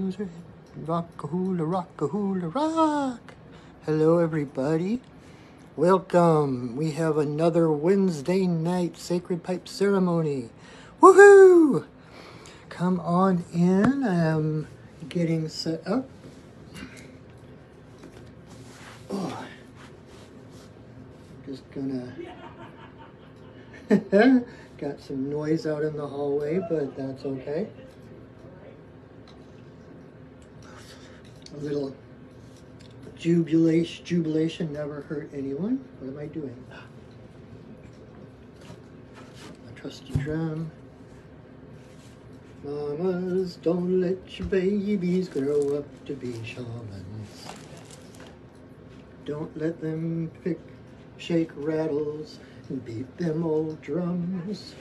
shoes are rock-a-hula, rock-a-hula, rock. Hello, everybody. Welcome. We have another Wednesday night Sacred Pipe ceremony. Woohoo! Come on in. I'm getting set up. Oh, just gonna... Got some noise out in the hallway, but that's okay. A little jubilation never hurt anyone. What am I doing? A trusty drum. Mamas, don't let your babies grow up to be shamans. Don't let them shake rattles and beat them old drums.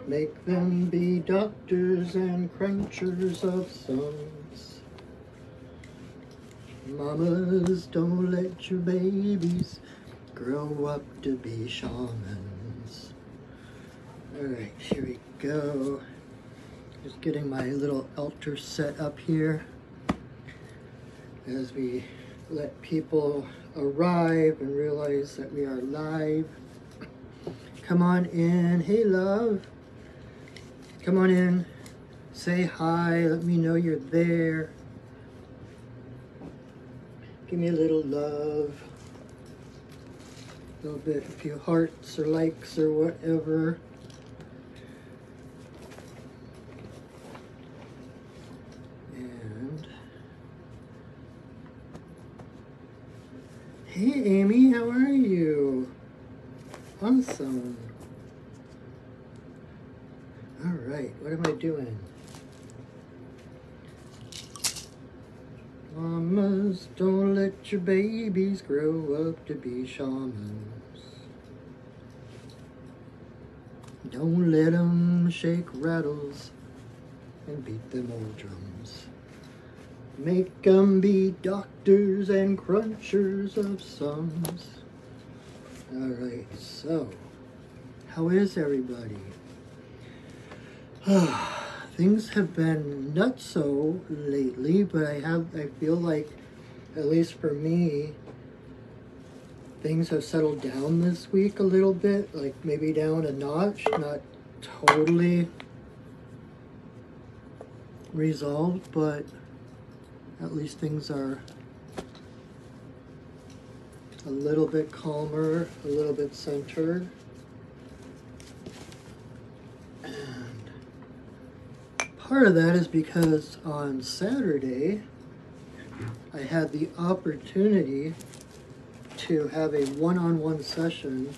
Make them be doctors and crunchers of songs. Mamas, don't let your babies grow up to be shamans. Alright, here we go. Just getting my little altar set up here as we let people arrive and realize that we are live. Come on in. Hey, love. Come on in. Say hi. Let me know you're there. Give me a little love. A little bit, a few hearts or likes or whatever. And hey, Amy, how are you? Awesome. All right, what am I doing? Mamas, don't let your babies grow up to be shamans. Don't let them shake rattles and beat them old drums. Make them be doctors and crunchers of songs. Alright, so, how is everybody? Things have been nutso lately, but I feel like, at least for me, things have settled down this week a little bit, like maybe down a notch, not totally resolved, but at least things are a little bit calmer, a little bit centered. And part of that is because on Saturday, I had the opportunity to have a one-on-one session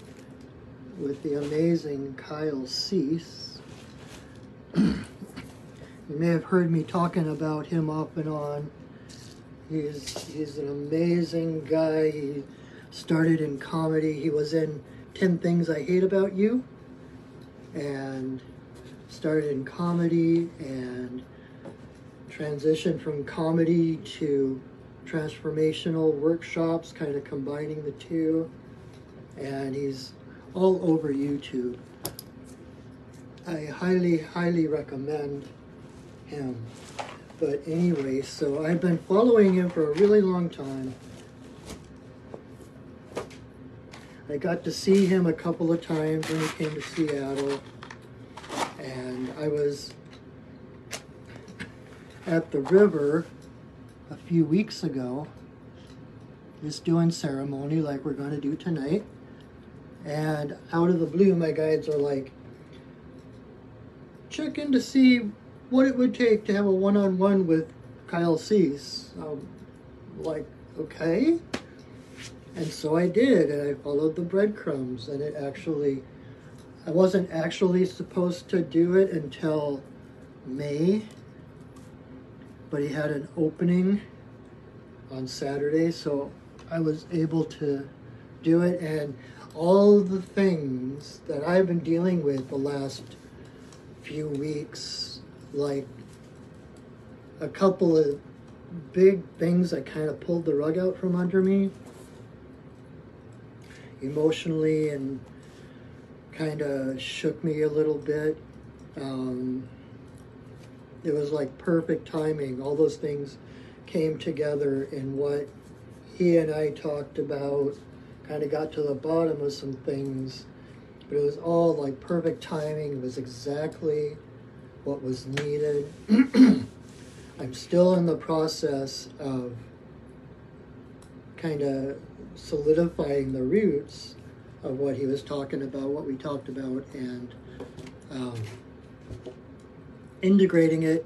with the amazing Kyle Cease. You may have heard me talking about him off and on. He's an amazing guy. He started in comedy. He was in 10 Things I Hate About You, and started in comedy and transitioned from comedy to transformational workshops, kind of combining the two. And he's all over YouTube. I highly recommend him. But anyway, so I've been following him for a really long time. I got to see him a couple of times when he came to Seattle, and I was at the river a few weeks ago, just doing ceremony like we're going to do tonight, and out of the blue my guides are like, check in to see what it would take to have a one-on-one with Kyle Cease. I'm like, okay. And so I did, and I followed the breadcrumbs, and I wasn't actually supposed to do it until May, but he had an opening on Saturday, so I was able to do it, and all the things that I've been dealing with the last few weeks, like a couple of big things that kind of pulled the rug out from under me emotionally and kind of shook me a little bit. it was like perfect timing. All those things came together in what he and I talked about, kind of got to the bottom of some things, but it was all like perfect timing. It was exactly what was needed. I'm still in the process of kind of solidifying the roots of what he was talking about, what we talked about, and integrating it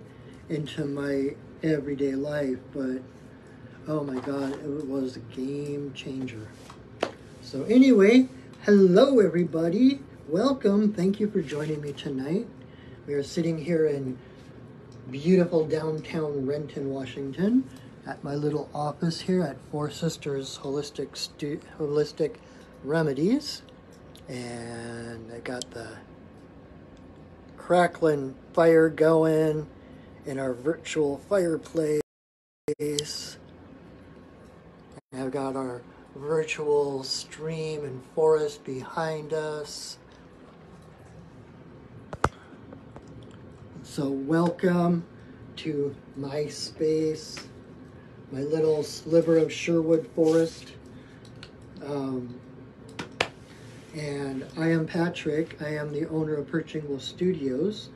into my everyday life. But oh my God, it was a game changer. So anyway, hello everybody. Welcome. Thank you for joining me tonight. We are sitting here in beautiful downtown Renton, Washington, at my little office here at Four Sisters Holistic Remedies. And I got the crackling fire going in our virtual fireplace. I've got our virtual stream and forest behind us. So welcome to my space, my little sliver of Sherwood Forest. And I am Patrick. I am the owner of Perching Wolf Studios,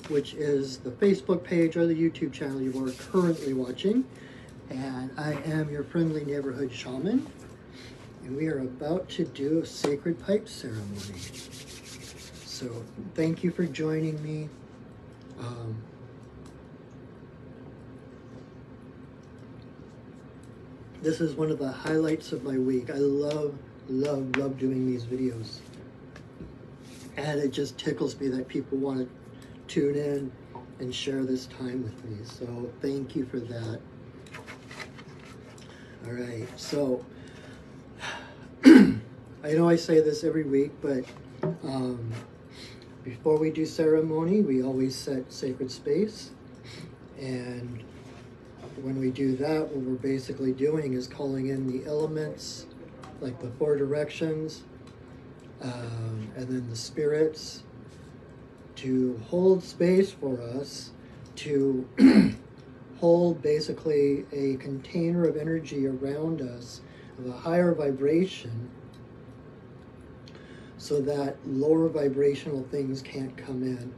which is the Facebook page or the YouTube channel you are currently watching. And I am your friendly neighborhood shaman. And we are about to do a sacred pipe ceremony. So thank you for joining me. This is one of the highlights of my week. I love doing these videos. And it just tickles me that people want to tune in and share this time with me. So thank you for that. All right, so I know I say this every week, but before we do ceremony, we always set sacred space. And when we do that, what we're basically doing is calling in the elements, like the four directions, and then the spirits, to hold space for us, to hold basically a container of energy around us of a higher vibration, so that lower vibrational things can't come in.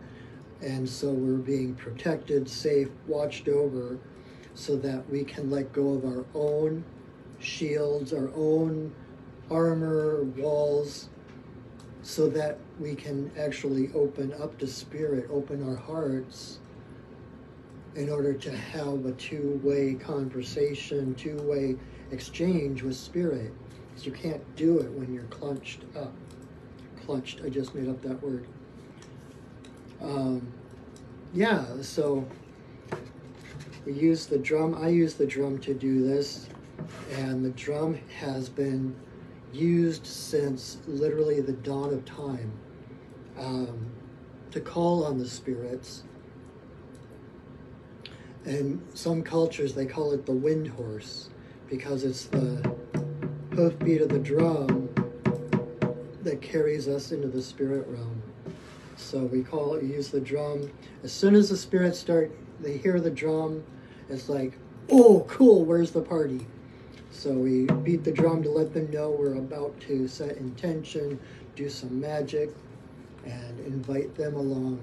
And so we're being protected, safe, watched over, so that we can let go of our own shields, our own armor, walls, so that we can actually open up to spirit, open our hearts, in order to have a two-way conversation, two-way exchange with spirit. Because you can't do it when you're clutched up. Clutched, I just made up that word. Yeah, so we use the drum. I use the drum to do this, and the drum has been used since literally the dawn of time, to call on the spirits. In some cultures, they call it the wind horse, because it's the hoofbeat of the drum that carries us into the spirit realm. So we use the drum. As soon as the spirits they hear the drum, it's like, oh, cool, where's the party? So we beat the drum to let them know we're about to set intention, do some magic, and invite them along.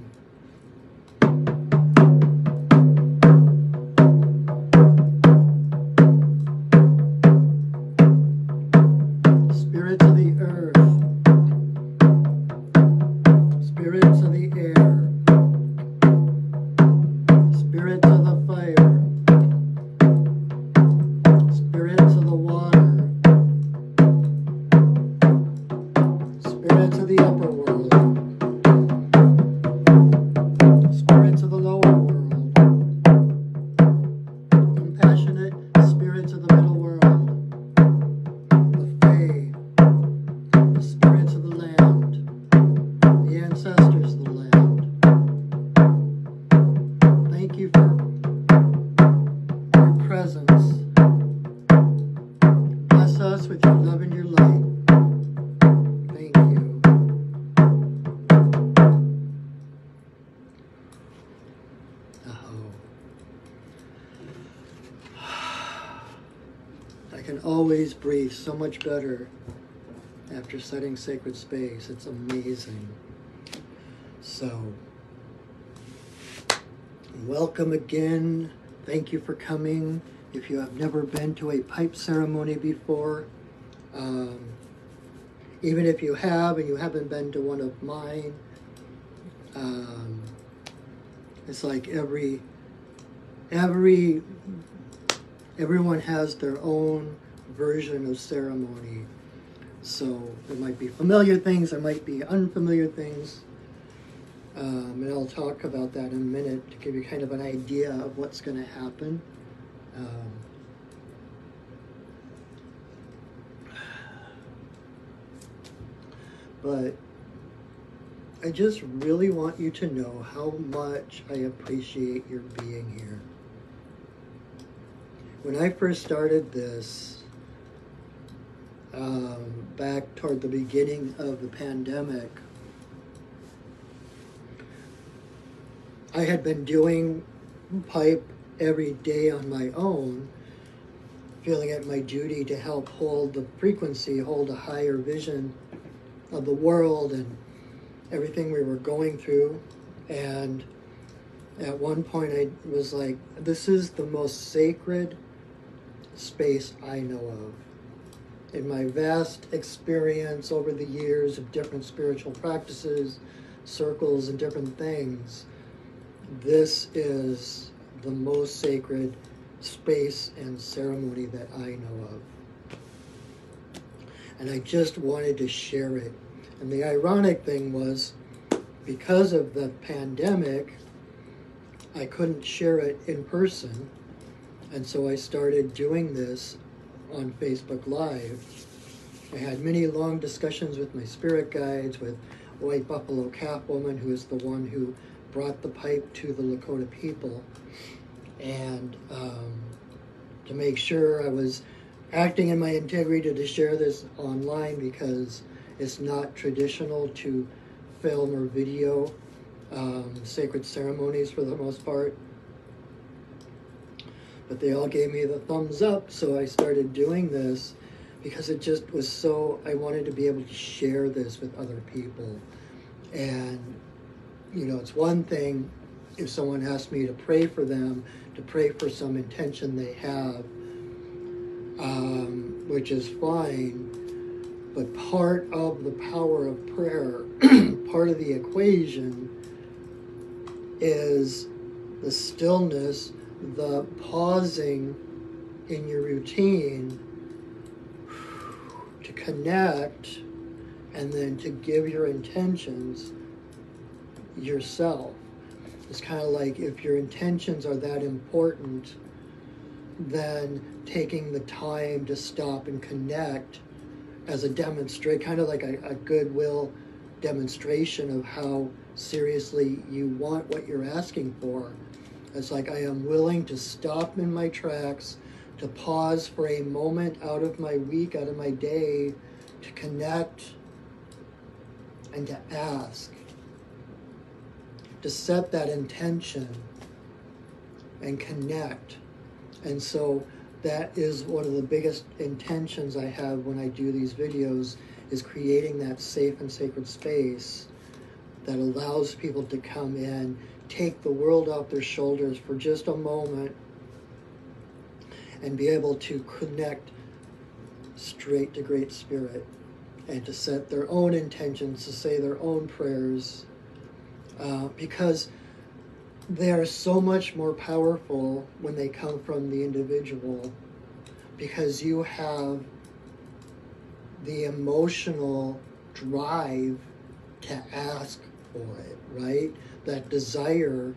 Spirits of the earth, spirits of the air, spirits of the fire, spirits of the water, spirits of the upper world, spirits of the lower world, compassionate spirits of the middle world, the Fae, the spirits of the land, the ancestors of the land. Thank you for I can always breathe so much better after setting sacred space. It's amazing. So, welcome again. Thank you for coming. If you have never been to a pipe ceremony before, even if you have and you haven't been to one of mine, it's like everyone has their own version of ceremony. So there might be familiar things, there might be unfamiliar things. And I'll talk about that in a minute to give you kind of an idea of what's going to happen. But I just really want you to know how much I appreciate your being here. When I first started this, back toward the beginning of the pandemic, I had been doing pipe every day on my own, feeling it my duty to help hold the frequency, hold a higher vision of the world and everything we were going through. And at one point I was like, this is the most sacred space I know of. In my vast experience over the years of different spiritual practices, circles, and different things, this is the most sacred space and ceremony that I know of. And I just wanted to share it. And the ironic thing was, because of the pandemic, I couldn't share it in person. And so I started doing this on Facebook Live. I had many long discussions with my spirit guides, with White Buffalo Calf Woman, who is the one who brought the pipe to the Lakota people, and to make sure I was acting in my integrity to share this online, because it's not traditional to film or video sacred ceremonies for the most part. But they all gave me the thumbs up, so I started doing this because it just was so, I wanted to be able to share this with other people. And, you know, it's one thing if someone asks me to pray for them, to pray for some intention they have, which is fine. But part of the power of prayer, part of the equation, is the stillness, the pausing in your routine to connect, and then to give your intentions yourself. It's kind of like, if your intentions are that important, then taking the time to stop and connect as a demonstrate, kind of like a goodwill demonstration of how seriously you want what you're asking for. It's like, I am willing to stop in my tracks, to pause for a moment out of my week, out of my day, to connect and to ask, to set that intention and connect. And so that is one of the biggest intentions I have when I do these videos, is creating that safe and sacred space that allows people to come in, take the world off their shoulders for just a moment, and be able to connect straight to Great Spirit, and to set their own intentions, to say their own prayers, because they are so much more powerful when they come from the individual, because you have the emotional drive to ask for it, right? That desire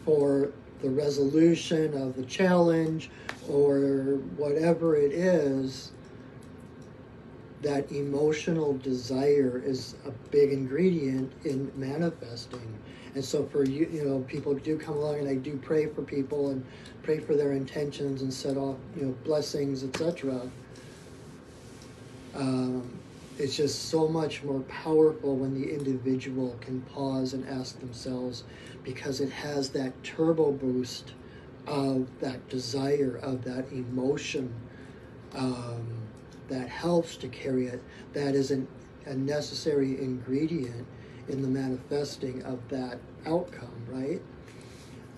for the resolution of the challenge or whatever it is. That emotional desire is a big ingredient in manifesting. And so for you, you know, people do come along, and I do pray for people and pray for their intentions and set off, you know, blessings, etc. It's just so much more powerful when the individual can pause and ask themselves, because it has that turbo boost of that desire, of that emotion, um, that helps to carry it, that is a necessary ingredient in the manifesting of that outcome, right?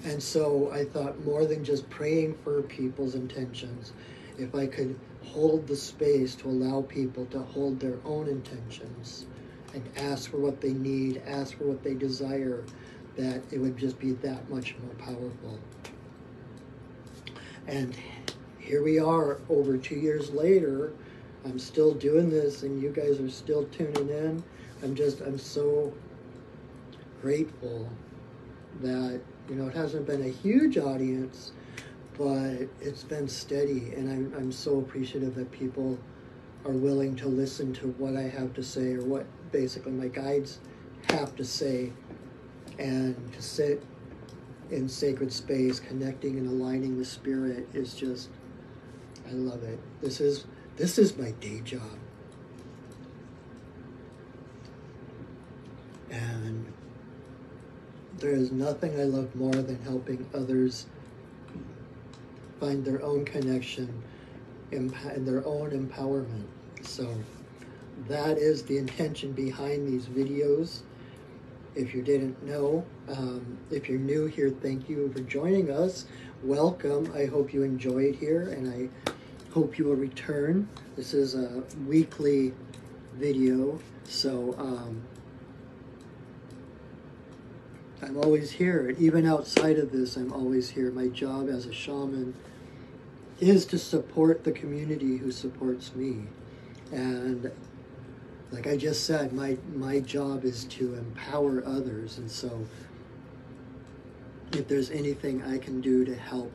And so I thought, more than just praying for people's intentions, if I could hold the space to allow people to hold their own intentions and ask for what they need, ask for what they desire, that it would just be that much more powerful. And here we are, over 2 years later. I'm still doing this, and you guys are still tuning in. I'm so grateful that, it hasn't been a huge audience, but it's been steady, and I'm so appreciative that people are willing to listen to what I have to say, or what basically my guides have to say, and to sit in sacred space, connecting and aligning the spirit is just, I love it. This is my day job. And there is nothing I love more than helping others find their own connection and their own empowerment. So that is the intention behind these videos. If you didn't know, if you're new here, thank you for joining us. Welcome. I hope you enjoyed here, and I hope you will return. This is a weekly video, so I'm always here. Even outside of this, I'm always here. My job as a shaman is to support the community who supports me. And like I just said, my job is to empower others. And so if there's anything I can do to help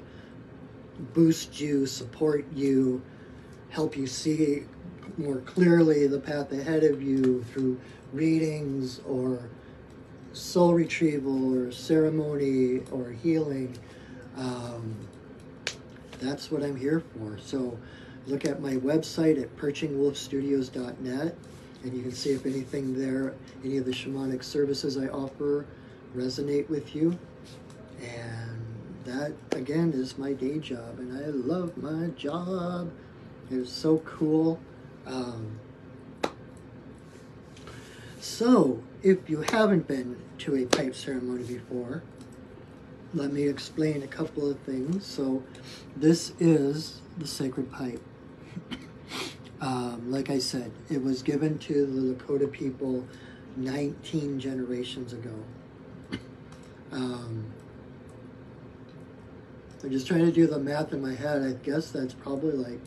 boost you, support you, help you see more clearly the path ahead of you through readings or soul retrieval or ceremony or healing, that's what I'm here for. So look at my website at perchingwolfstudios.net, and you can see if anything there, any of the shamanic services I offer resonate with you. And that, again, is my day job, and I love my job. It's so cool. So, if you haven't been to a pipe ceremony before, let me explain a couple of things. So, this is the sacred pipe. Like I said, it was given to the Lakota people 19 generations ago. I'm just trying to do the math in my head. I guess that's probably like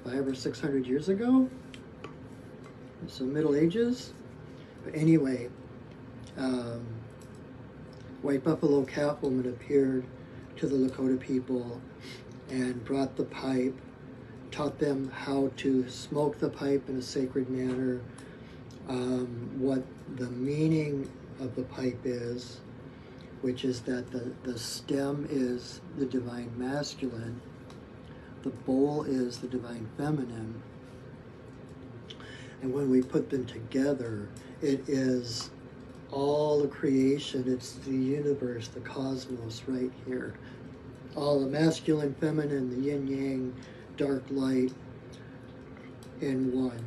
500 or 600 years ago. So Middle Ages. But anyway, White Buffalo Calf Woman appeared to the Lakota people and brought the pipe, taught them how to smoke the pipe in a sacred manner, what the meaning of the pipe is, which is that the stem is the divine masculine, the bowl is the divine feminine, and when we put them together, it is all the creation. It's the universe, the cosmos right here. All the masculine, feminine, the yin-yang, dark light in one.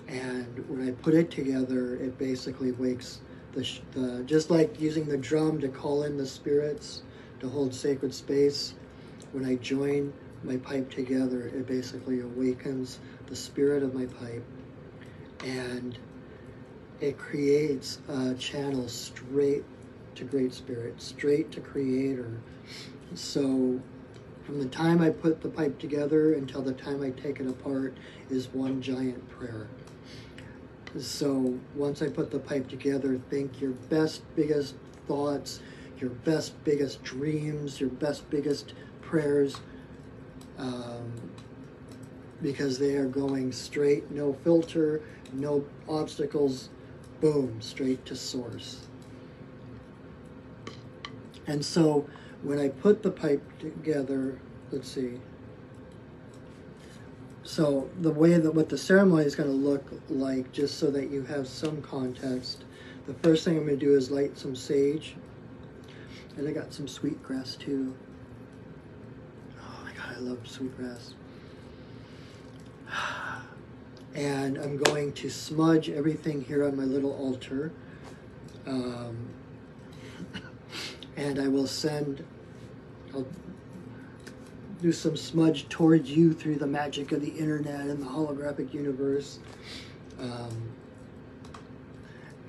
And when I put it together, it basically wakes the just like using the drum to call in the spirits, to hold sacred space. When I join my pipe together, it basically awakens the spirit of my pipe, and it creates a channel straight to Great Spirit, straight to Creator. So from the time I put the pipe together until the time I take it apart is one giant prayer. So once I put the pipe together, think your best, biggest thoughts, your best, biggest dreams, your best, biggest prayers, because they are going straight, no filter, no obstacles, boom, straight to source. And so when I put the pipe together, let's see. So the way that what the ceremony is going to look like, just so that you have some context, the first thing I'm going to do is light some sage. And I got some sweetgrass too. Oh my God, I love sweetgrass. And I'm going to smudge everything here on my little altar. And I will I'll do some smudge towards you through the magic of the internet and the holographic universe.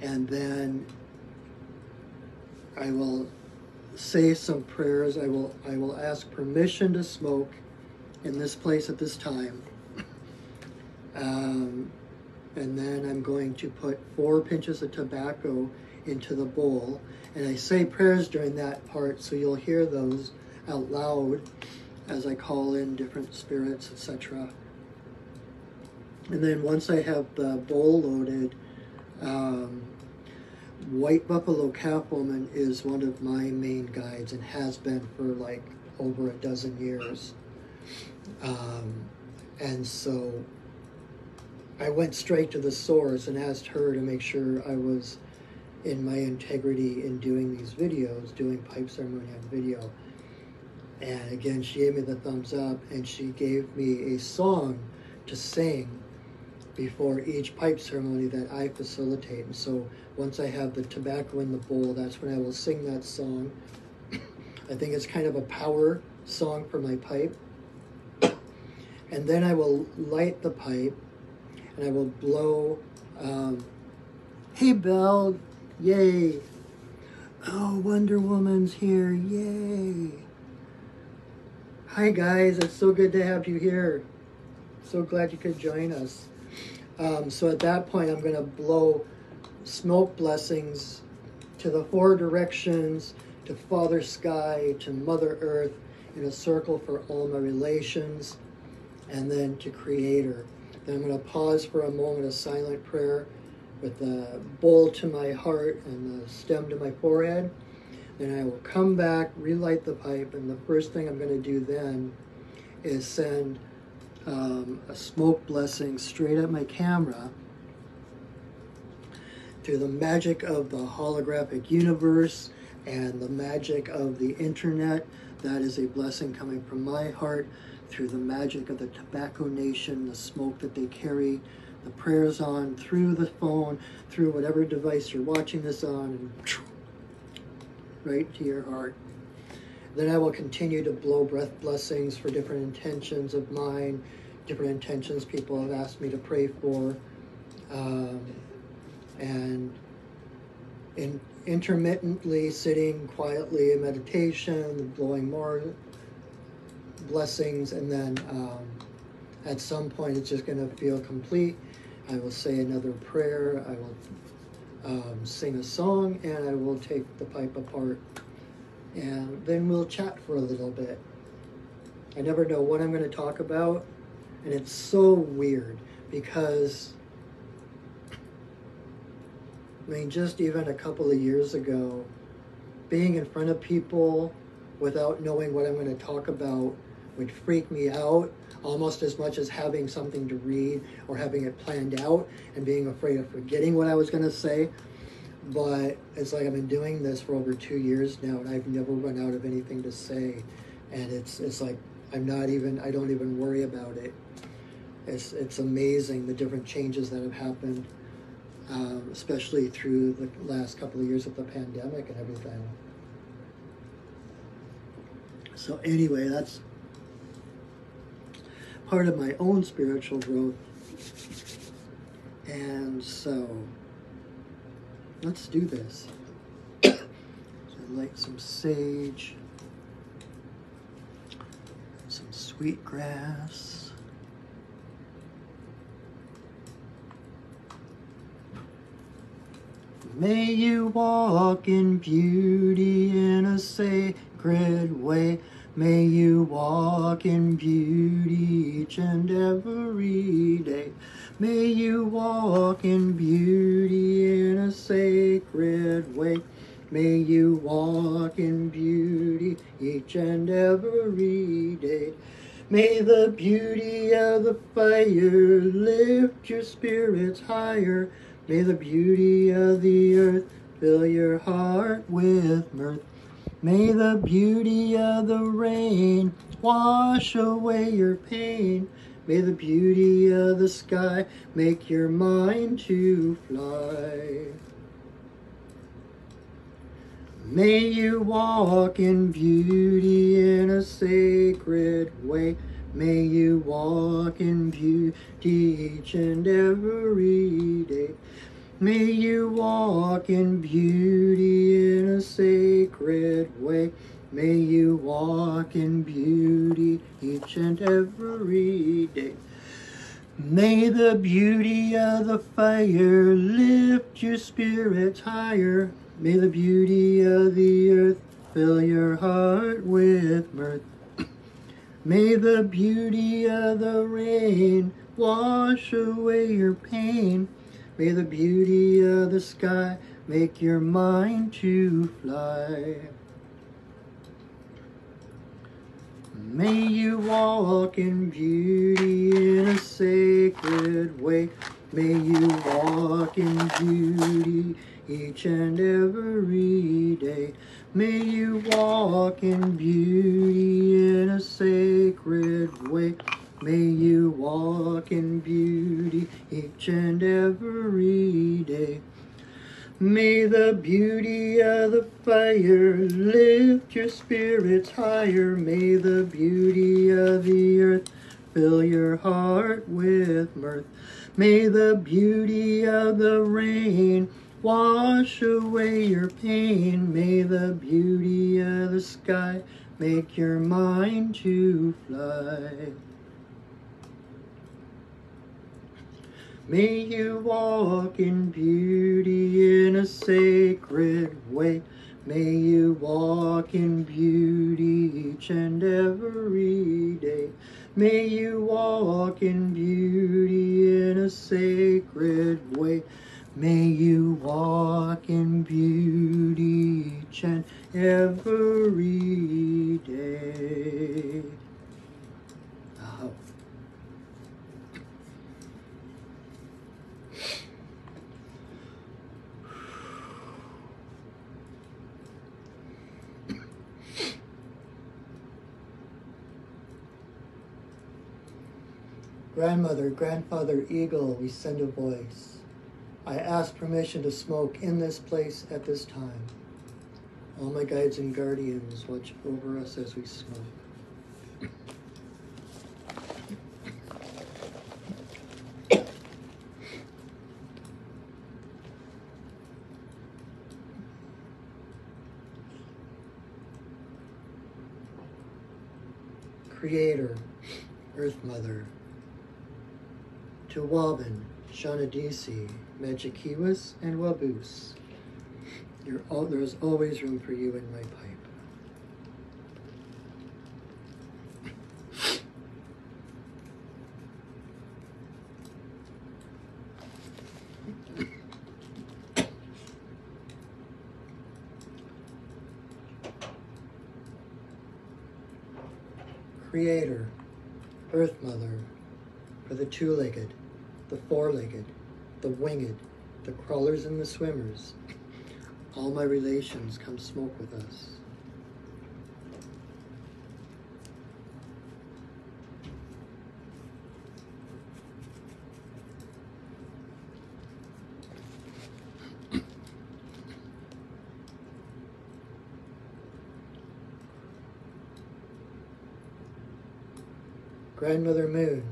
And then I will say some prayers. I will ask permission to smoke in this place at this time. And then I'm going to put 4 pinches of tobacco into the bowl. And I say prayers during that part, so you'll hear those out loud as I call in different spirits, etc. And then once I have the bowl loaded, White Buffalo Catwoman is one of my main guides and has been for like over a dozen years. And so I went straight to the source and asked her to make sure I was in my integrity in doing these videos, doing pipe ceremony on video. And again, she gave me the thumbs up, and she gave me a song to sing before each pipe ceremony that I facilitate. And so once I have the tobacco in the bowl, that's when I will sing that song. I think it's kind of a power song for my pipe. And then I will light the pipe, and I will blow, hey Belle, yay. Oh, Wonder Woman's here, yay. Hi guys, it's so good to have you here. So glad you could join us. So at that point, I'm going to blow smoke blessings to the 4 directions, to Father Sky, to Mother Earth, in a circle for all my relations, and then to Creator. Then I'm going to pause for a moment of silent prayer with the bowl to my heart and the stem to my forehead. Then I will come back, relight the pipe, and the first thing I'm going to do then is send a smoke blessing straight at my camera through the magic of the holographic universe and the magic of the internet. That is a blessing coming from my heart through the magic of the Tobacco Nation, the smoke that they carry, the prayers on, through the phone, through whatever device you're watching this on, and right to your heart. Then I will continue to blow breath blessings for different intentions of mine, different intentions people have asked me to pray for, and intermittently sitting quietly in meditation, blowing more blessings, and then at some point it's just going to feel complete. I will say another prayer, I will sing a song, and I will take the pipe apart, and then we'll chat for a little bit. I never know what I'm going to talk about, and it's so weird because, I mean, just even a couple of years ago, being in front of people without knowing what I'm going to talk about would freak me out almost as much as having something to read or having it planned out and being afraid of forgetting what I was going to say. But it's like I've been doing this for over 2 years now, and I've never run out of anything to say. And it's like I don't even worry about it. It's amazing the different changes that have happened, especially through the last couple of years of the pandemic and everything. So anyway, that's part of my own spiritual growth. And so let's do this. So light some sage, some sweet grass. May you walk in beauty in a sacred way. May you walk in beauty each and every day. May you walk in beauty in a sacred way. May you walk in beauty each and every day. May the beauty of the fire lift your spirits higher. May the beauty of the earth fill your heart with mirth. May the beauty of the rain wash away your pain. May the beauty of the sky make your mind to fly. May you walk in beauty in a sacred way. May you walk in beauty each and every day. May you walk in beauty in a sacred way. May you walk in beauty each and every day. May the beauty of the fire lift your spirits higher. May the beauty of the earth fill your heart with mirth. May the beauty of the rain wash away your pain. May the beauty of the sky make your mind to fly. May you walk in beauty in a sacred way. May you walk in beauty each and every day. May you walk in beauty in a sacred way. May you walk in beauty each and every day. May the beauty of the fire lift your spirits higher. May the beauty of the earth fill your heart with mirth. May the beauty of the rain wash away your pain. May the beauty of the sky make your mind to fly. May you walk in beauty in a sacred way. May you walk in beauty each and every day. May you walk in beauty in a sacred way. May you walk in beauty each and every day. Oh. Grandmother, grandfather, eagle, we send a voice. I ask permission to smoke in this place at this time. All my guides and guardians watch over us as we smoke. Creator, Earth Mother, to Wabin, Shanadisi, Majikiwas, and Wabus. There's always room for you in my pipe. Creator, Earth Mother, for the two-legged, the four-legged, the winged, the crawlers and the swimmers. All my relations come smoke with us. Grandmother Moon,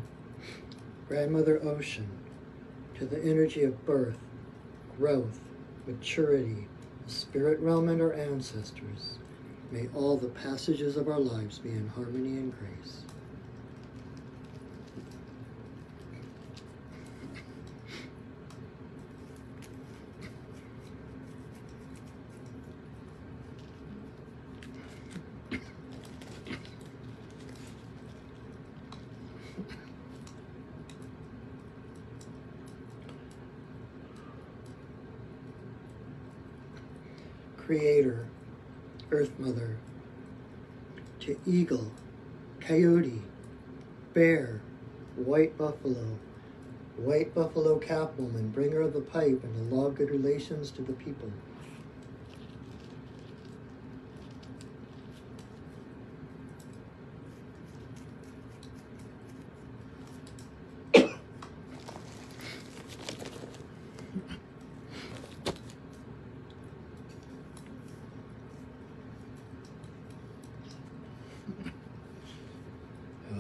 Grandmother Ocean, to the energy of birth, growth, maturity, the spirit realm and our ancestors, may all the passages of our lives be in harmony and grace. Creator, Earth Mother, to eagle, coyote, bear, white buffalo Catwoman, bringer of the pipe and the law of good relations to the people.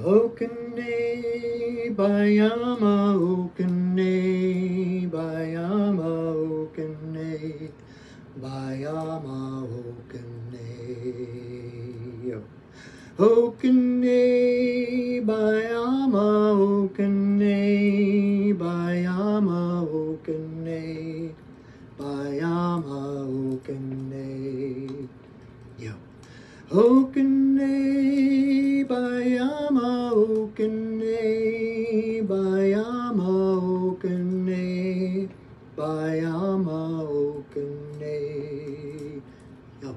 Okane Bayama Okane Bayama Okane Bayama Okane Okane Bayama Okane Bayama Okane Bayama Okane Yo Okane Bayama Okane Bayama Okane Bayama Okane Yo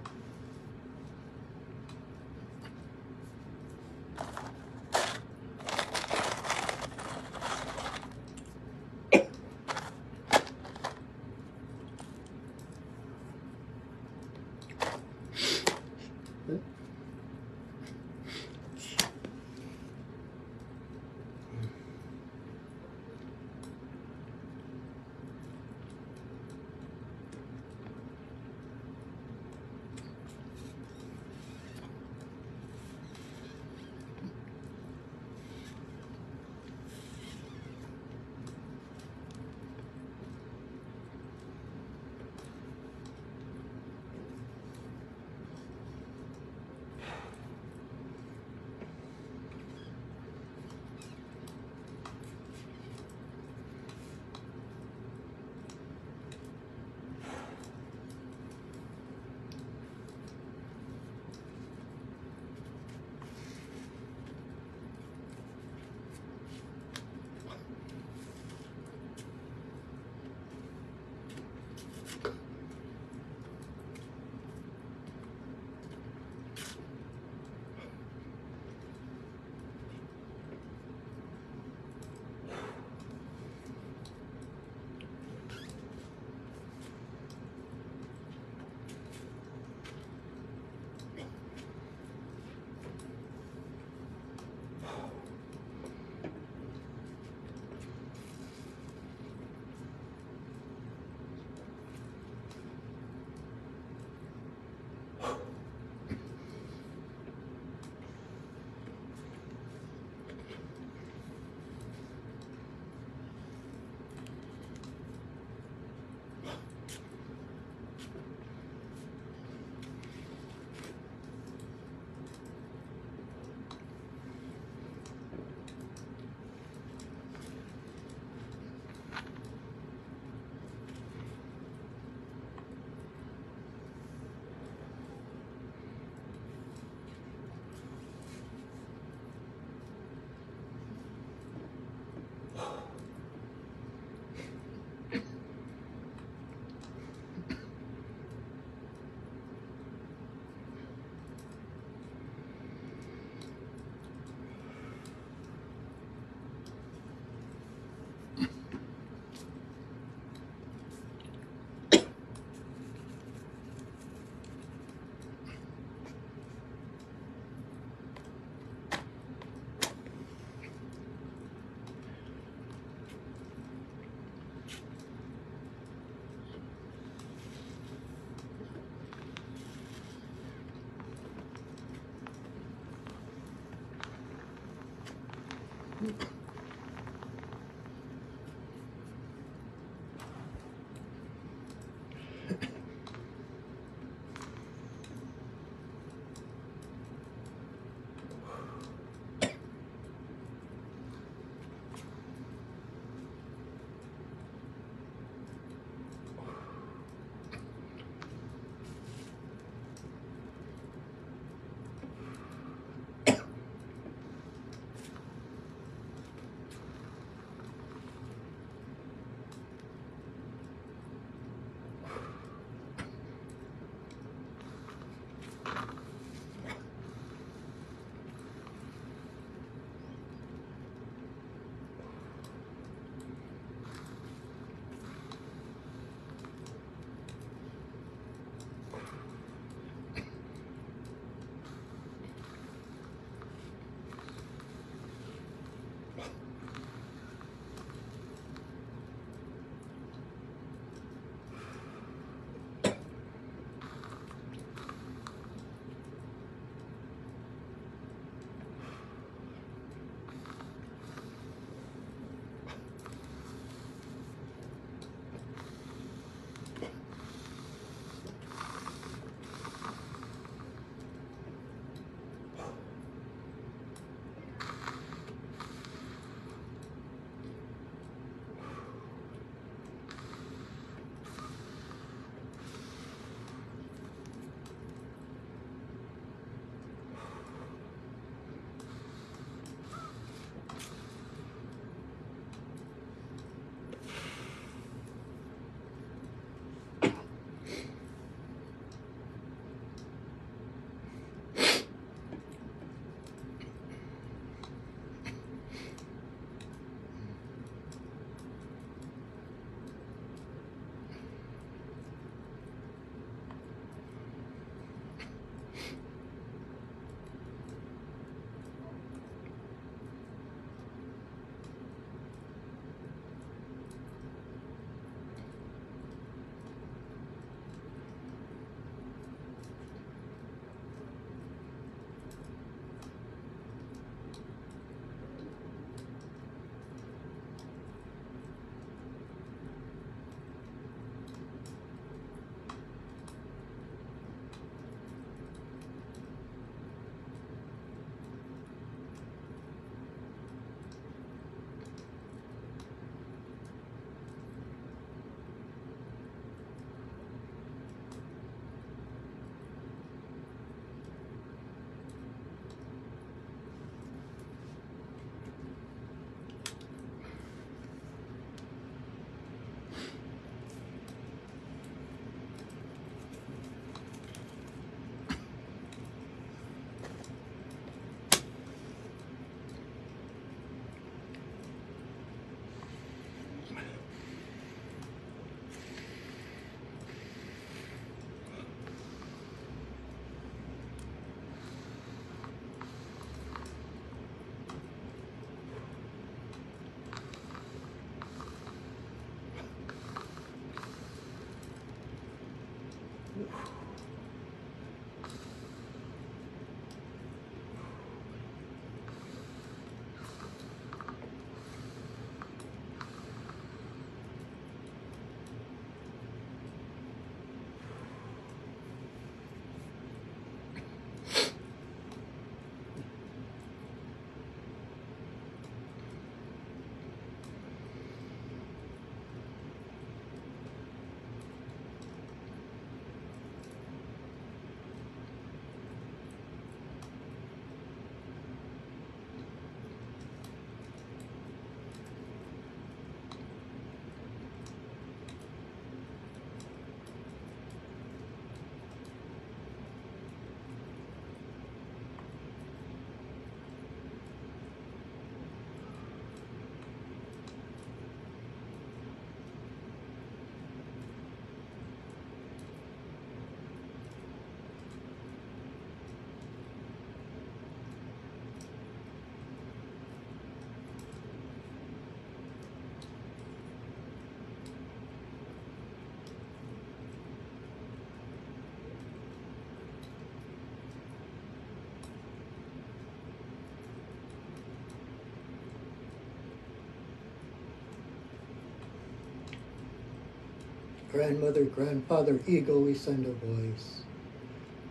grandmother, grandfather, eagle, we send a voice.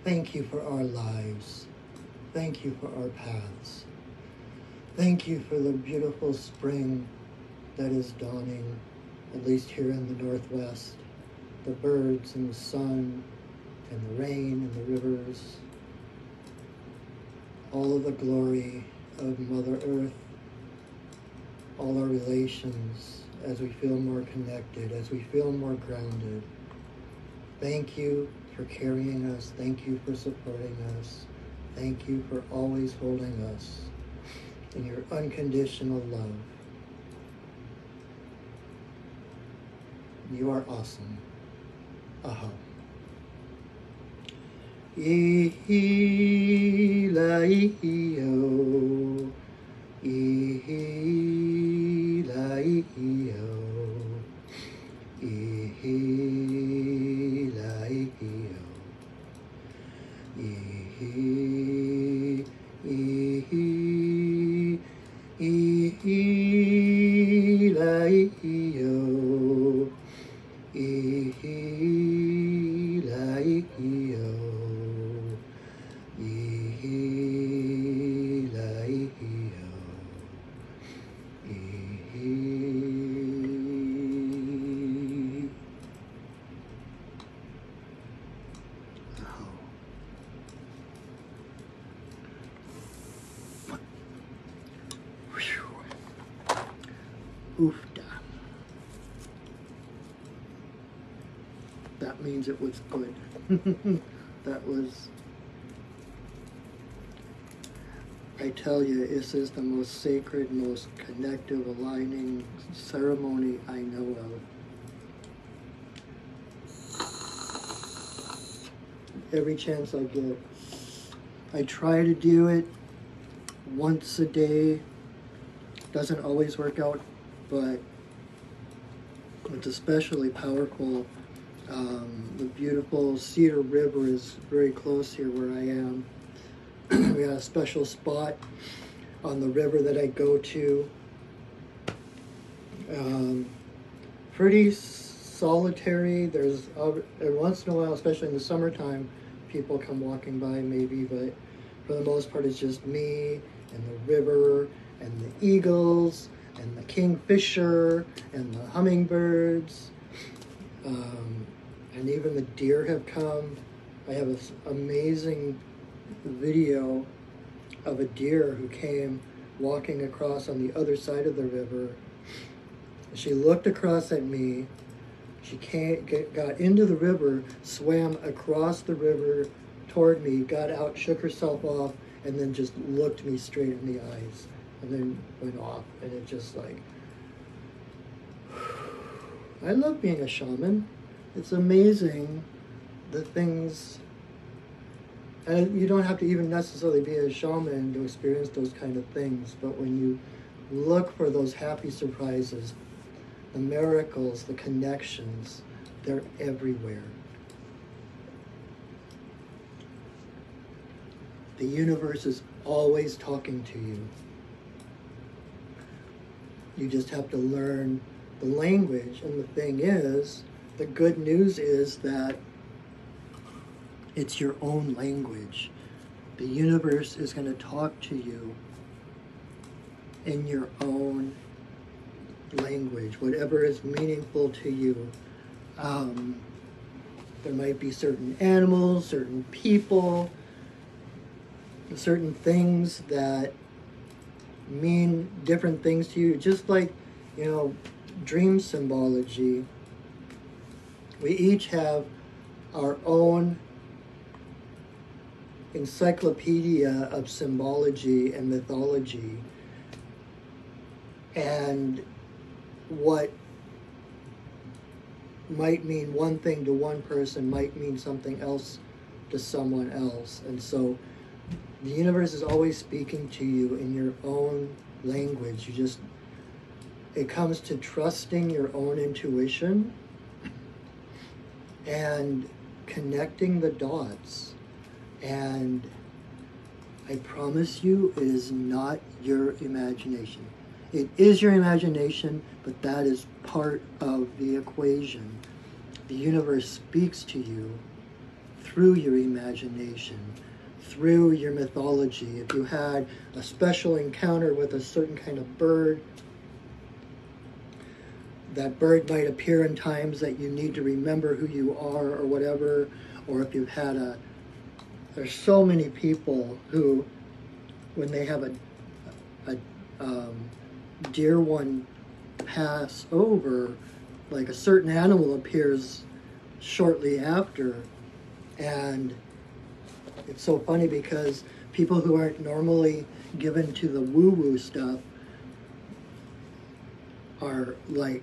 Thank you for our lives. Thank you for our paths. Thank you for the beautiful spring that is dawning, at least here in the Northwest. The birds and the sun and the rain and the rivers. All of the glory of Mother Earth. All our relations as we feel more connected, as we feel more grounded. Thank you for carrying us. Thank you for supporting us. Thank you for always holding us in your unconditional love. You are awesome. Aha. I-hi-la-i-hi-o. I-hi-la-i-hi-o. I-hi-la-i-hi-o. I-hi-la-i-hi-o. I-hi-la-i-hi-o. I-hi-la-i-hi-o. Oofda. That means it was good. That was, I tell you, this is the most sacred, most connective, aligning ceremony I know of. Every chance I get. I try to do it once a day. Doesn't always work out, but it's especially powerful. The beautiful Cedar River is very close here where I am. We got a special spot on the river that I go to. Pretty solitary. There's every once in a while, especially in the summertime, people come walking by maybe, but for the most part it's just me and the river and the eagles and the kingfisher and the hummingbirds. And even the deer have come. I have this amazing video of a deer who came walking across on the other side of the river. She looked across at me. She got into the river, swam across the river toward me, got out, shook herself off, and then just looked me straight in the eyes, and then went off. And it just like, I love being a shaman. It's amazing the things, and you don't have to even necessarily be a shaman to experience those kind of things, but when you look for those happy surprises, the miracles, the connections, they're everywhere. The universe is always talking to you. You just have to learn the language, and the thing is, the good news is that it's your own language. The universe is going to talk to you in your own language, whatever is meaningful to you. There might be certain animals, certain people, certain things that mean different things to you. Just like, dream symbology. We each have our own encyclopedia of symbology and mythology, and what might mean one thing to one person might mean something else to someone else. And so the universe is always speaking to you in your own language. It comes to trusting your own intuition and connecting the dots. And I promise you, it is not your imagination. It is your imagination, but that is part of the equation. The universe speaks to you through your imagination, through your mythology. If you had a special encounter with a certain kind of bird, that bird might appear in times that you need to remember who you are or whatever. Or if you've had there's so many people who, when they have a dear one pass over, like a certain animal appears shortly after. And it's so funny because people who aren't normally given to the woo-woo stuff are like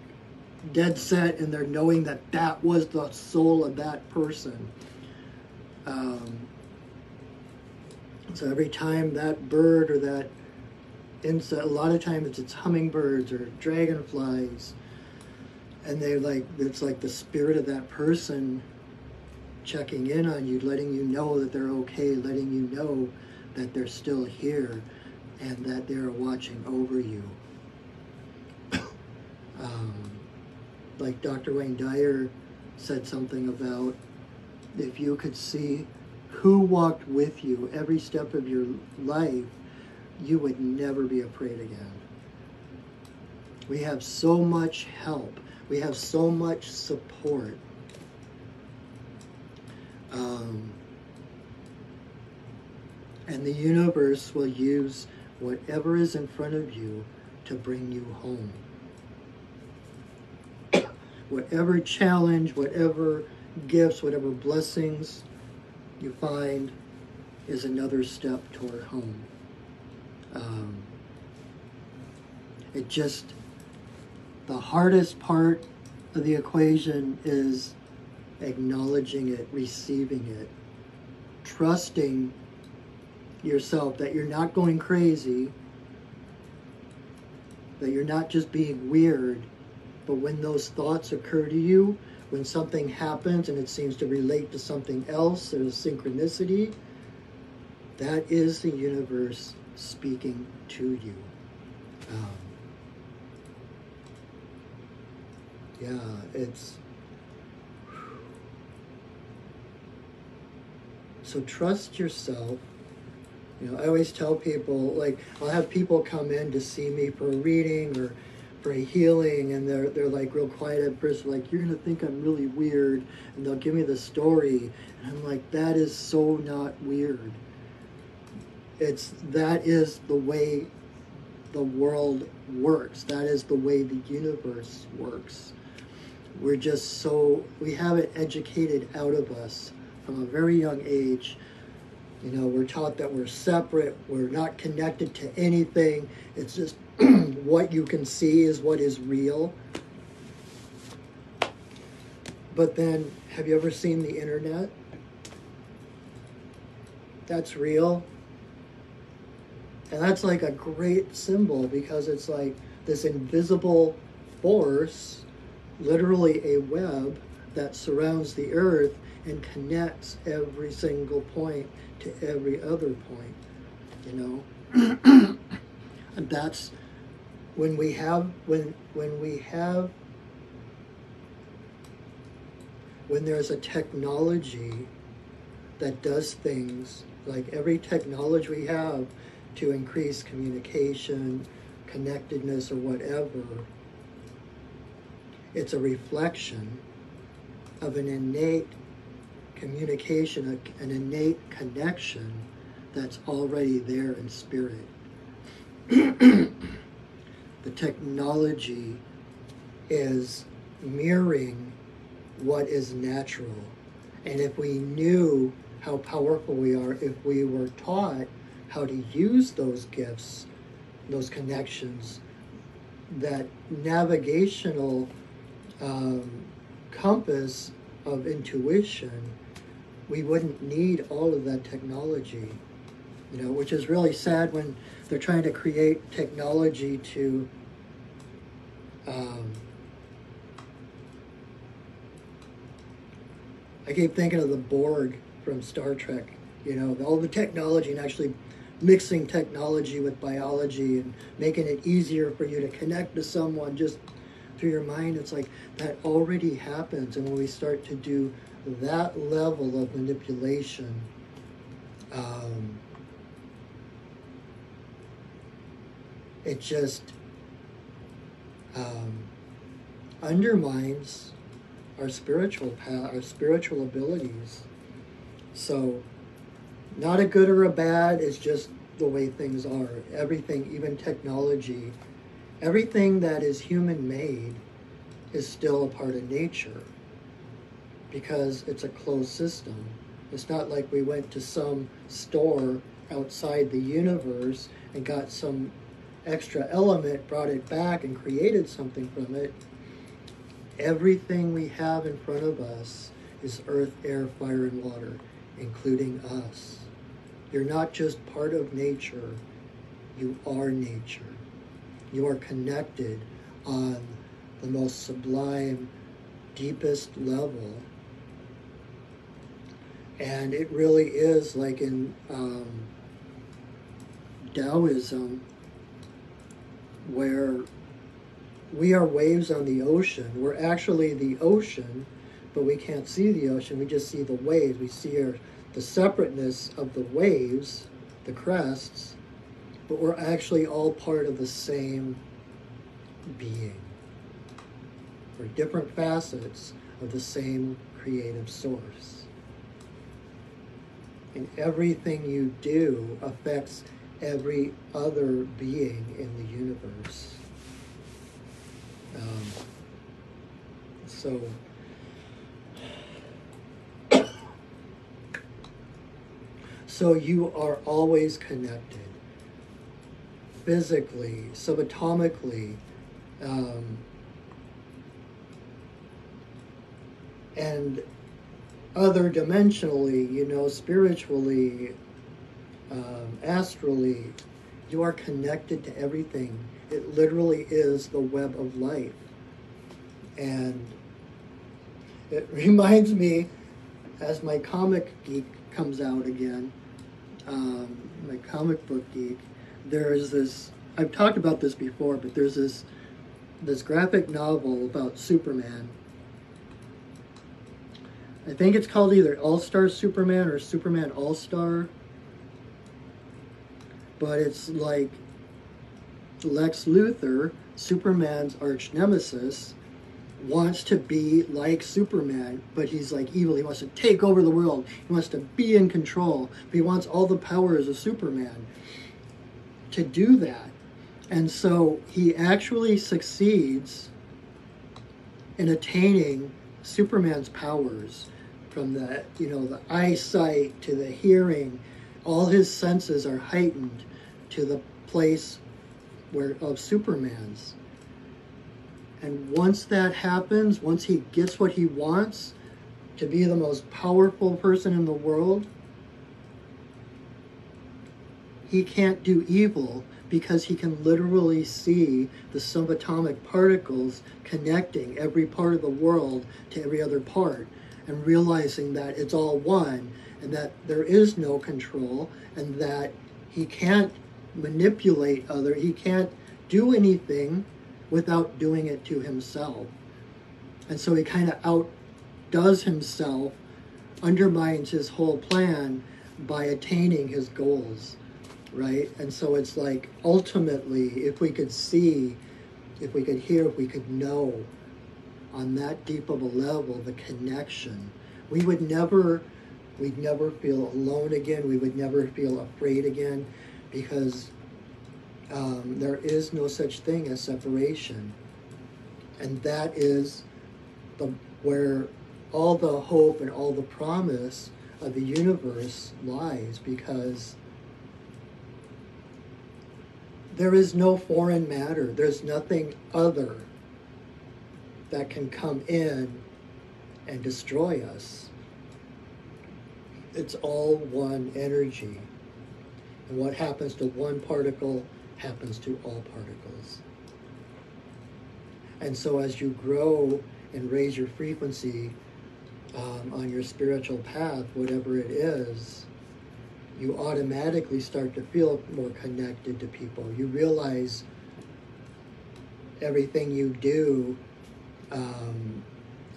dead set in their knowing that that was the soul of that person. So every time that bird or that insect, a lot of times it's hummingbirds or dragonflies, and it's like the spirit of that person checking in on you, letting you know that they're okay, letting you know that they're still here and that they're watching over you. Like Dr. Wayne Dyer said something about, if you could see who walked with you every step of your life, you would never be afraid again. We have so much help. We have so much support. And the universe will use whatever is in front of you to bring you home. Whatever challenge, whatever gifts, whatever blessings you find is another step toward home. The hardest part of the equation is acknowledging it, receiving it, trusting yourself that you're not going crazy, that you're not just being weird, but when those thoughts occur to you, when something happens and it seems to relate to something else, there's a synchronicity, that is the universe speaking to you. So trust yourself. I always tell people, like, I'll have people come in to see me for a reading or for a healing, and they're like real quiet at first, like, you're gonna think I'm really weird, and they'll give me the story, and I'm like, that is so not weird. That is the way the world works. That is the way the universe works. We have it educated out of us from a very young age. We're taught that we're separate, we're not connected to anything. It's just what you can see is what is real. But then, have you ever seen the internet? That's real. And that's like a great symbol, because it's like this invisible force, literally a web that surrounds the earth and connects every single point to every other point, And that's when there's a technology that does things, like every technology we have to increase communication, connectedness, or whatever, it's a reflection of an innate communication, an innate connection that's already there in spirit. The technology is mirroring what is natural. And if we knew how powerful we are, if we were taught how to use those gifts, those connections, that navigational compass of intuition, we wouldn't need all of that technology, which is really sad when they're trying to create technology to I keep thinking of the Borg from Star Trek, all the technology, and actually mixing technology with biology and making it easier for you to connect to someone just through your mind, it's like that already happens. And when we start to do that level of manipulation, it just undermines our spiritual path, our spiritual abilities. So, not a good or a bad, it's just the way things are. Everything, even technology, everything that is human-made is still a part of nature because it's a closed system. It's not like we went to some store outside the universe and got some extra element, brought it back, and created something from it. Everything we have in front of us is earth, air, fire, and water, including us. You're not just part of nature, you are nature. You are connected on the most sublime, deepest level. And it really is like in Taoism, where we are waves on the ocean. We're actually the ocean, but we can't see the ocean. We just see the waves. We see the separateness of the waves, the crests, but we're actually all part of the same being. We're different facets of the same creative source. And everything you do affects every other being in the universe. So you are always connected, physically, subatomically, and other dimensionally, spiritually, astrally. You are connected to everything. It literally is the web of life. And it reminds me, as my comic geek comes out again, my comic book geek, there's this, I've talked about this before, but there's this graphic novel about Superman. I think it's called either All-Star Superman or Superman All-Star. But it's like Lex Luthor, Superman's arch nemesis, wants to be like Superman, but he's like evil. He wants to take over the world. He wants to be in control. But he wants all the powers of Superman to do that. And so he actually succeeds in attaining Superman's powers, from the eyesight to the hearing. All his senses are heightened to the place of Superman's. And once that happens, once he gets what he wants, to be the most powerful person in the world, he can't do evil because he can literally see the subatomic particles connecting every part of the world to every other part, and realizing that it's all one, and that there is no control, and that he can't manipulate he can't do anything without doing it to himself. And so he kind of outdoes himself, undermines his whole plan by attaining his goals, right? And so it's like, ultimately, if we could see, if we could hear, if we could know on that deep of a level, the connection, we'd never feel alone again. We would never feel afraid again, because there is no such thing as separation. And that is where all the hope and all the promise of the universe lies, because there is no foreign matter. There's nothing other that can come in and destroy us. It's all one energy. And what happens to one particle happens to all particles. And so as you grow and raise your frequency on your spiritual path, whatever it is, you automatically start to feel more connected to people. You realize everything you do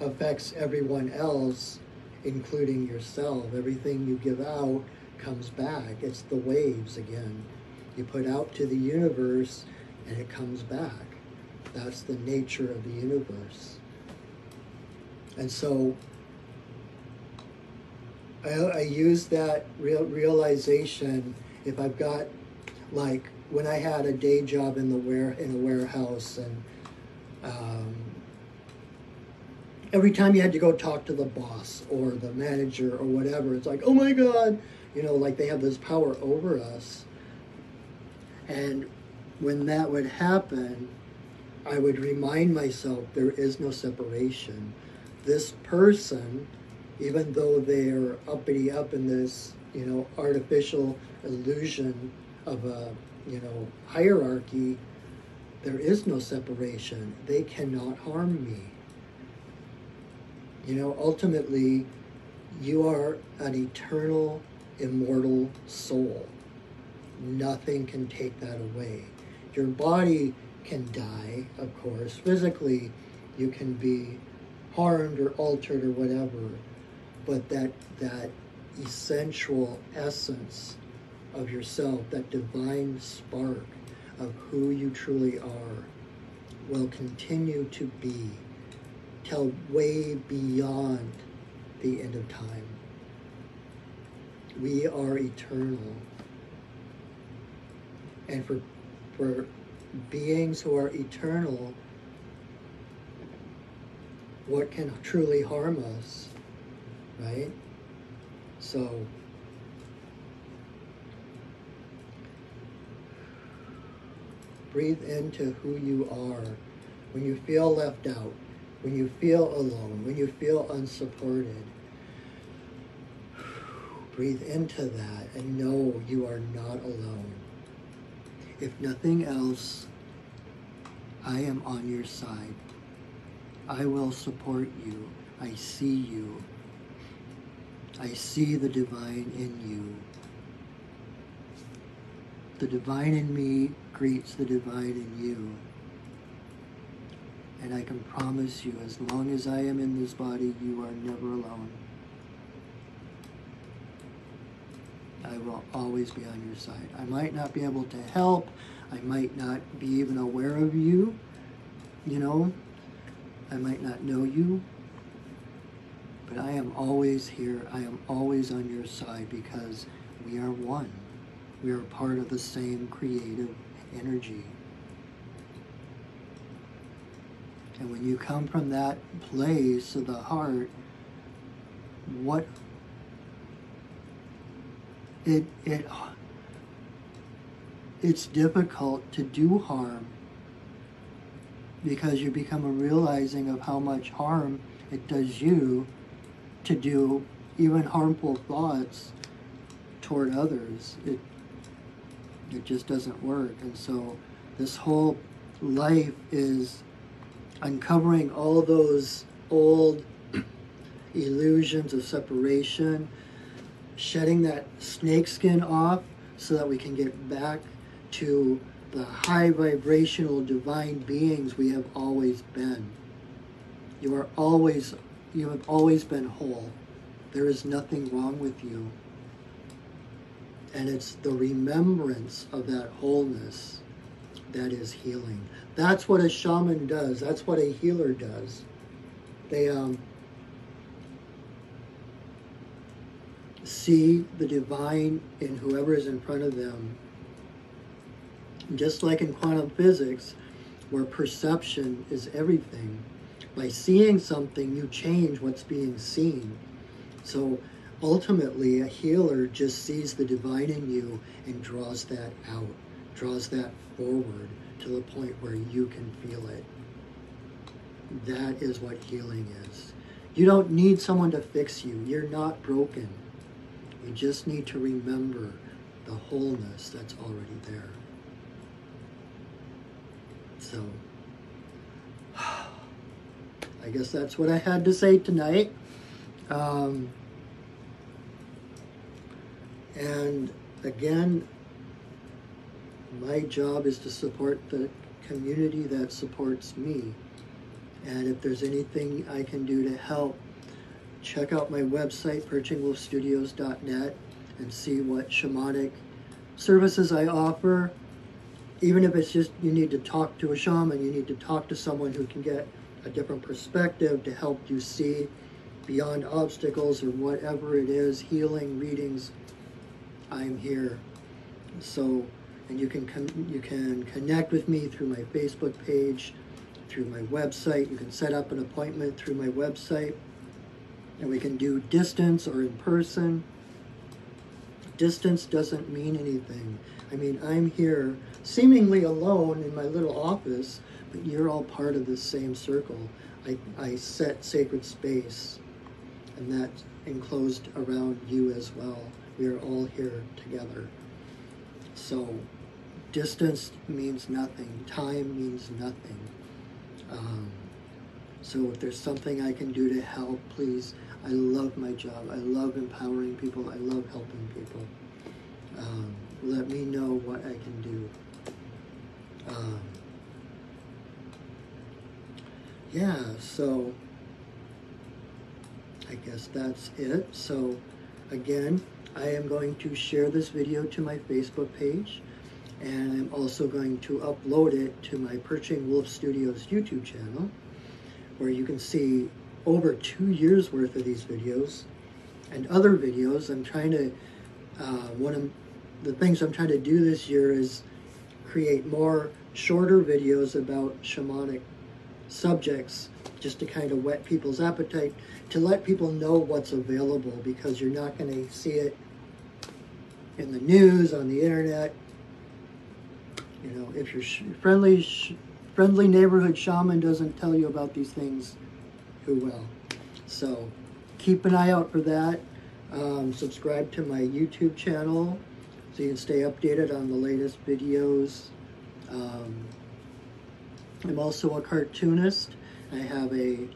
affects everyone else, including yourself. Everything you give out comes back. It's the waves again. You put out to the universe and it comes back. That's the nature of the universe. And so I use that realization if I've got, like, when I had a day job in a warehouse, and every time you had to go talk to the boss or the manager or whatever, it's like, oh my God, like they have this power over us. And when that would happen, I would remind myself there is no separation. This person, even though they're uppity up in this, artificial illusion of a, hierarchy, there is no separation. They cannot harm me. Ultimately, you are an eternal, immortal soul. Nothing can take that away. Your body can die, of course. Physically, you can be harmed or altered or whatever, but that essential essence of yourself, that divine spark of who you truly are, will continue to be till way beyond the end of time. We are eternal. And for beings who are eternal, what can truly harm us, right? So, breathe into who you are. When you feel left out, when you feel alone, when you feel unsupported, breathe into that and know you are not alone. If nothing else, I am on your side. I will support you. I see you. I see the divine in you. The divine in me greets the divine in you. And I can promise you, as long as I am in this body, you are never alone. I will always be on your side. I might not be able to help. I might not be even aware of you. I might not know you. But I am always here. I am always on your side because we are one. We are part of the same creative energy. And when you come from that place of the heart, it's difficult to do harm because you become a realizing of how much harm it does you to do even harmful thoughts toward others. It just doesn't work. And so this whole life is uncovering all those old illusions of separation, shedding that snakeskin off so that we can get back to the high vibrational divine beings we have always been. You have always been whole. There is nothing wrong with you. And it's the remembrance of that wholeness that is healing. That's what a shaman does. That's what a healer does. They see the divine in whoever is in front of them. Just like in quantum physics, where perception is everything. By seeing something, you change what's being seen. So ultimately, a healer just sees the divine in you and draws that out, draws that forward to the point where you can feel it. That is what healing is. You don't need someone to fix you. You're not broken. You just need to remember the wholeness that's already there. So, I guess that's what I had to say tonight. And again, my job is to support the community that supports me. And if there's anything I can do to help, check out my website, perchingwolfstudios.net, and see what shamanic services I offer. Even if it's just you need to talk to a shaman, you need to talk to someone who can get a different perspective to help you see beyond obstacles or whatever it is, healing, readings, I'm here. So, and you can connect with me through my Facebook page, through my website. You can set up an appointment through my website, and we can do distance or in person. Distance doesn't mean anything. I mean, I'm here seemingly alone in my little office, but you're all part of the same circle. I set sacred space, and that's enclosed around you as well. We are all here together. So distance means nothing. Time means nothing. So if there's something I can do to help, please. I love my job. I love empowering people. I love helping people. Let me know what I can do. Yeah, so I guess that's it. So again, I am going to share this video to my Facebook page, and I'm also going to upload it to my Perching Wolf Studios YouTube channel, where you can see over 2 years worth of these videos and other videos. I'm trying to, one of the things I'm trying to do this year is create more shorter videos about shamanic subjects, just to kind of whet people's appetite, to let people know what's available, because you're not going to see it in the news, on the internet. You know, if your friendly neighborhood shaman doesn't tell you about these things, who will? So keep an eye out for that. Subscribe to my YouTube channel so you can stay updated on the latest videos. I'm also a cartoonist. I have a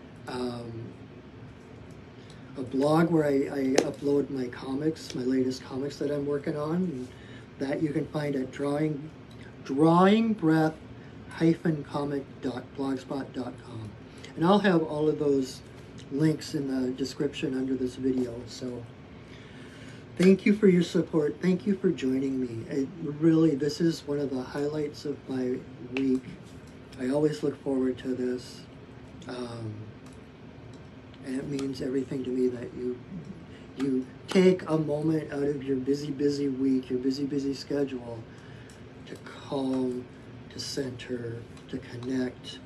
blog where I upload my comics, my latest comics that I'm working on. And that you can find at drawingbreath-comic.blogspot.com. And I'll have all of those links in the description under this video. So thank you for your support. Thank you for joining me. Really, this is one of the highlights of my week. I always look forward to this. And it means everything to me that you take a moment out of your busy week, your busy schedule, to calm, to center, to connect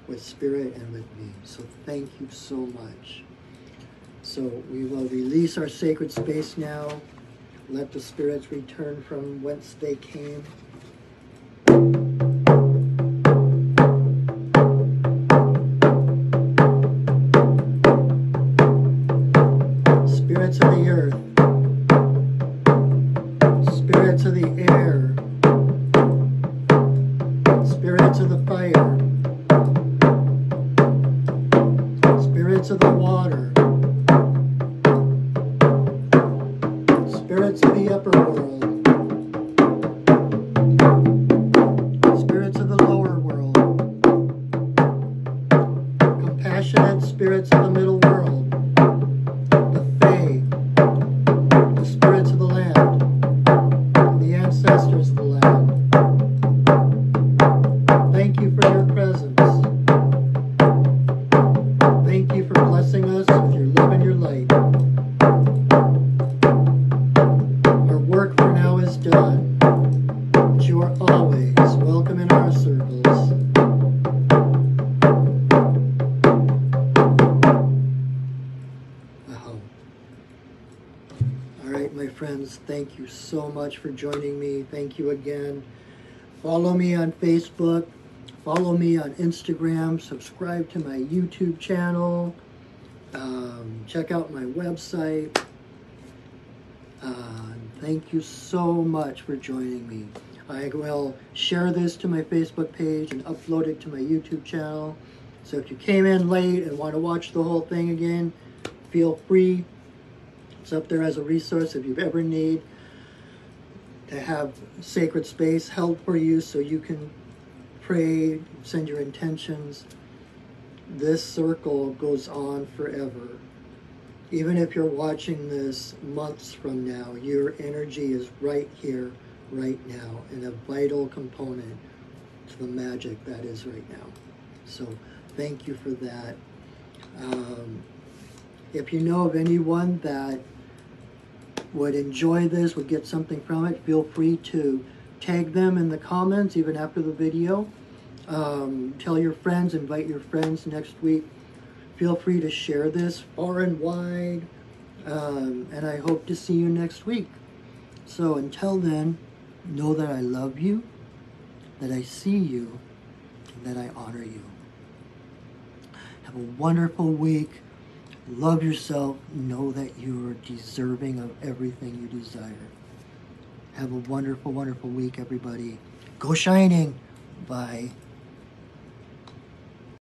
with spirit and with me. So thank you so much. So we will release our sacred space now. Let the spirits return from whence they came. Spirits of the earth, spirits of the air, spirits of the fire, spirits of the water, spirits of the upper world, spirits of the lower world, compassionate spirits of the middle world, the Fae, the spirits of the land, and the ancestors of the land. Thank you for your presence. Thank you for blessing us with your love and your light. Our work for now is done, but you are always welcome in our circles. All right, my friends, thank you so much for joining me. Thank you again. Follow me on Facebook. Follow me on Instagram. Subscribe to my YouTube channel. Check out my website. Thank you so much for joining me. I will share this to my Facebook page and upload it to my YouTube channel. So if you came in late and want to watch the whole thing again, feel free. It's up there as a resource if you ever need to have sacred space held for you so you can pray, send your intentions. this circle goes on forever. Even if you're watching this months from now, your energy is right here, right now, and a vital component to the magic that is right now. So thank you for that. If you know of anyone that would enjoy this, would get something from it, feel free to tag them in the comments even after the video. Tell your friends, invite your friends next week. Feel free to share this far and wide. And I hope to see you next week. So until then, know that I love you, that I see you, and that I honor you. Have a wonderful week. Love yourself. Know that you are deserving of everything you desire. Have a wonderful, wonderful week, everybody. Go shining. Bye.